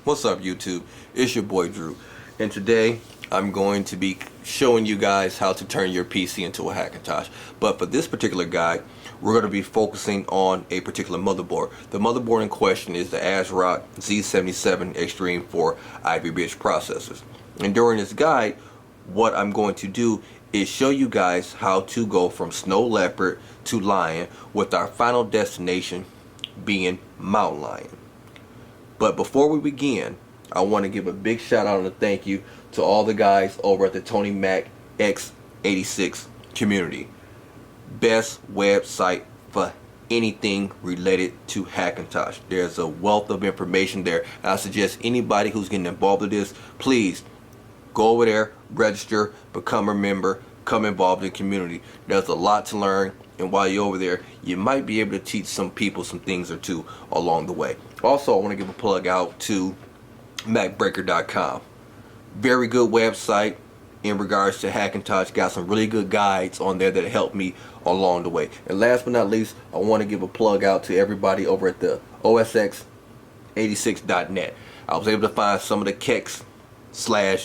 What's up, YouTube? It's your boy Drew, and today I'm going to be showing you guys how to turn your PC into a Hackintosh. But for this particular guide, we're going to be focusing on a particular motherboard. The motherboard in question is the Asrock Z77 Extreme for Ivy Bridge processors. And during this guide, what I'm going to do is show you guys how to go from Snow Leopard to Lion, with our final destination being Mountain Lion. But before we begin, I want to give a big shout out and a thank you to all the guys over at the Tony Mac X86 community. Best website for anything related to Hackintosh. There's a wealth of information there. I suggest anybody who's getting involved with this, please go over there, register, become a member, come involved in the community. There's a lot to learn, and while you're over there, you might be able to teach some people some things or two along the way. Also, I want to give a plug out to MacBreaker.com. Very good website in regards to Hackintosh. Got some really good guides on there that helped me along the way. And last but not least, I want to give a plug out to everybody over at the OSX86.net. I was able to find some of the Kexts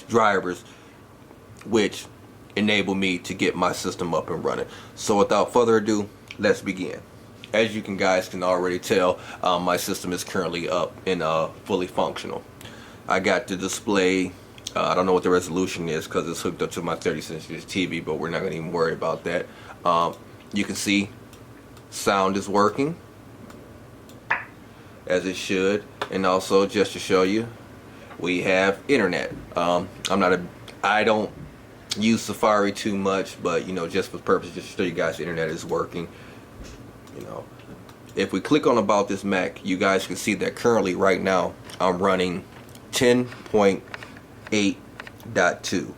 / drivers which enable me to get my system up and running. So without further ado, let's begin. As you guys can already tell, my system is currently up and fully functional. I got the display. I don't know what the resolution is because it's hooked up to my 30-inch TV, but we're not going to even worry about that. You can see sound is working as it should, and also just to show you, we have internet. I don't use Safari too much, but just for purpose, just to show you guys the internet is working. If we click on about this Mac, you guys can see that currently right now I'm running 10.8.2,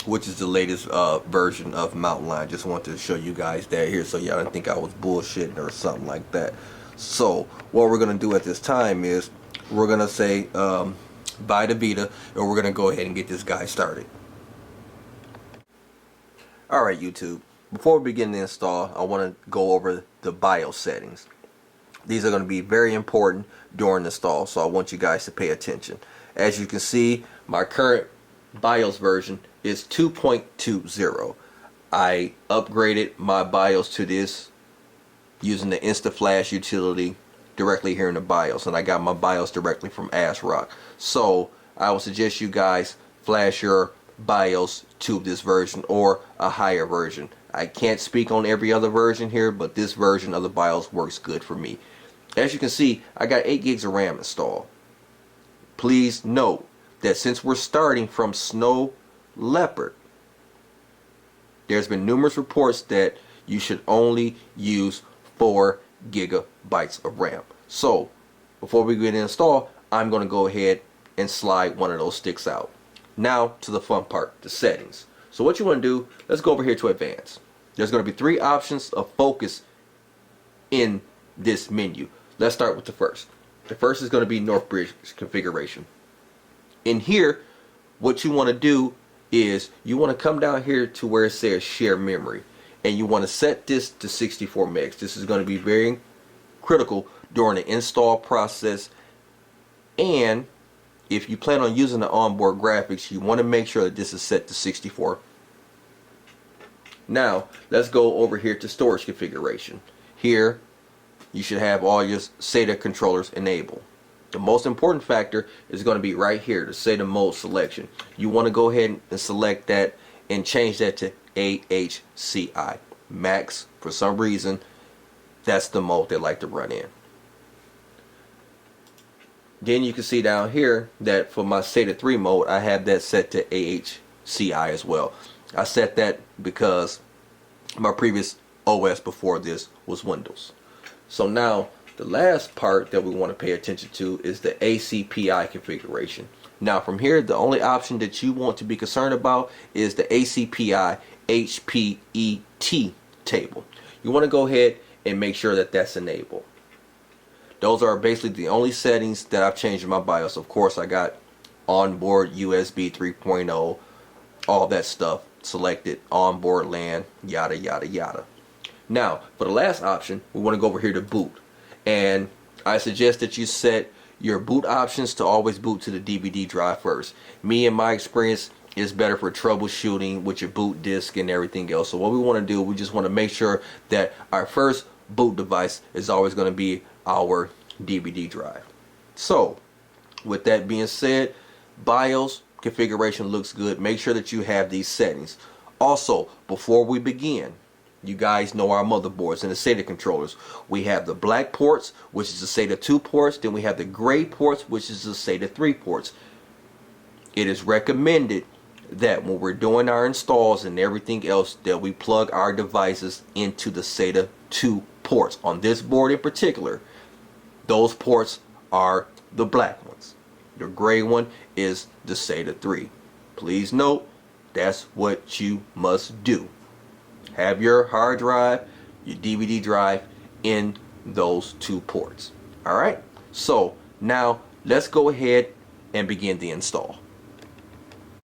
which is the latest version of Mountain Lion. Just wanted to show you guys that here so y'all didn't think I was bullshitting or something like that. So what we're gonna do at this time is we're gonna say buy the Vita, and we're gonna go ahead and get this guy started. Alright, YouTube, before we begin the install, I want to go over the BIOS settings. These are going to be very important during the install, so I want you guys to pay attention. As you can see, my current BIOS version is 2.20. I upgraded my BIOS to this using the InstaFlash utility directly here in the BIOS, and I got my BIOS directly from Asrock. So I would suggest you guys flash your BIOS to this version or a higher version. I can't speak on every other version here, but this version of the BIOS works good for me. As you can see, I got 8 gigs of RAM installed. Please note that since we're starting from Snow Leopard, there's been numerous reports that you should only use 4 gigabytes of RAM. So before we begin to install, I'm going to go ahead and slide one of those sticks out. Now to the fun part, the settings. So what you want to do, let's go over here to advanced. There's going to be 3 options of focus in this menu. Let's start with the first. The first is going to be North Bridge configuration. In here, what you want to do is you want to come down here to where it says share memory, and you want to set this to 64 megs. This is going to be very critical during the install process, and if you plan on using the onboard graphics, you want to make sure that this is set to 64. Now, let's go over here to storage configuration. Here, you should have all your SATA controllers enabled. The most important factor is going to be right here, the SATA mode selection. You want to go ahead and select that and change that to AHCI. Max, for some reason, that's the mode they like to run in. Then you can see down here that for my SATA 3 mode, I have that set to AHCI as well. I set that because my previous OS before this was Windows. So now the last part that we want to pay attention to is the ACPI configuration. Now from here, the only option that you want to be concerned about is the ACPI HPET table. You want to go ahead and make sure that that's enabled. Those are basically the only settings that I've changed in my BIOS. Of course, I got onboard USB 3.0, all that stuff selected, onboard LAN, yada yada yada. Now, for the last option, we want to go over here to boot. And I suggest that you set your boot options to always boot to the DVD drive first. Me, in my experience, is better for troubleshooting with your boot disk and everything else. So what we want to do, we just want to make sure that our first boot device is always going to be our DVD drive. So with that being said, BIOS configuration looks good. Make sure that you have these settings. Also, before we begin, you guys know our motherboards and the SATA controllers. We have the black ports, which is the SATA 2 ports. Then we have the gray ports, which is the SATA 3 ports. It is recommended that when we're doing our installs and everything else, that we plug our devices into the SATA 2 ports. On this board in particular, those ports are the black ones. The gray one is the SATA 3. Please note, that's what you must do. Have your hard drive, your DVD drive in those 2 ports. Alright, so now let's go ahead and begin the install.